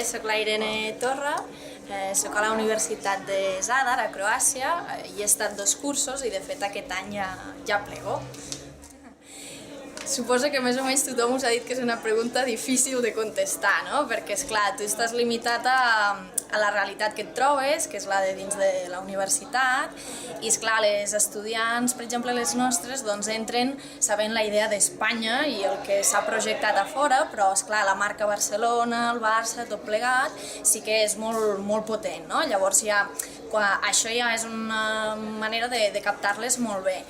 Soc la Irene Torra, soc a la Universitat de Zadar, a Croàcia, i he estat 2 cursos i de fet aquest any ja plego. Suposo que més o menys tothom us ha dit que és una pregunta difícil de contestar, no? Perquè, esclar, tu estàs limitat a la realitat que et trobes, que és la de dins de la universitat, i, esclar, les estudiants, per exemple, les nostres, doncs entren sabent la idea d'Espanya i el que s'ha projectat a fora, però, esclar, la marca Barcelona, el Barça, tot plegat, sí que és molt potent, no? Llavors això ja és una manera de captar-les molt bé.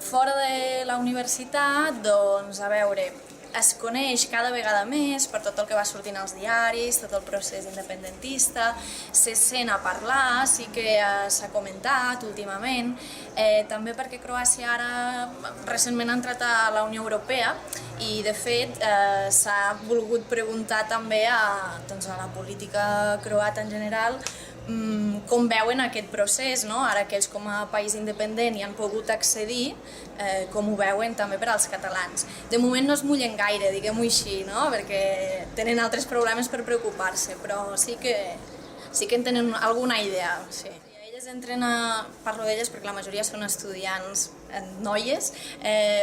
Fora de la universitat, doncs, a veure, es coneix cada vegada més per tot el que va sortint als diaris, tot el procés independentista, se sent a parlar, sí que s'ha comentat últimament, també perquè Croàcia ara recentment ha entrat a la Unió Europea i de fet s'ha volgut preguntar també a la política croata en general com veuen aquest procés, no? Ara que ells com a país independent hi han pogut accedir, com ho veuen també per als catalans. De moment no es mullen gaire, diguem-ho així, no? Perquè tenen altres problemes per preocupar-se, però sí que en tenen alguna idea, sí. Elles entren parlo d'elles perquè la majoria són estudiants noies,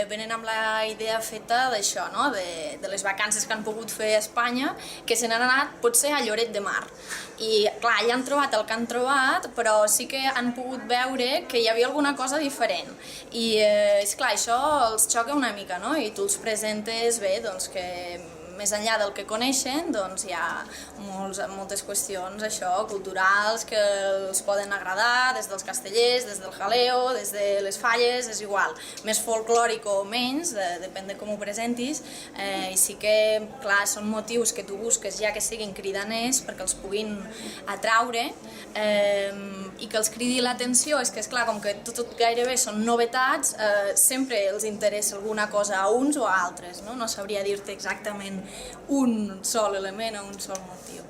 venen amb la idea feta d'això, no? De les vacances que han pogut fer a Espanya, que se n'han anat potser a Lloret de Mar. I clar, ja han trobat el que han trobat, però sí que han pogut veure que hi havia alguna cosa diferent. I esclar, això els xoca una mica, no? I tu els presentes bé, doncs que més enllà del que coneixen, doncs hi ha moltes qüestions culturals que els poden agradar, des dels castellers, des del jaleo, des de les falles, és igual, més folclòric o menys, depèn de com ho presentis, i sí que, clar, són motius que tu busques ja que siguin cridaners perquè els puguin atraure i que els cridi l'atenció. És que, esclar, com que tot gairebé són novetats, sempre els interessa alguna cosa a uns o a altres, no? No sabria dir-te exactament un sol element o un sol motiu.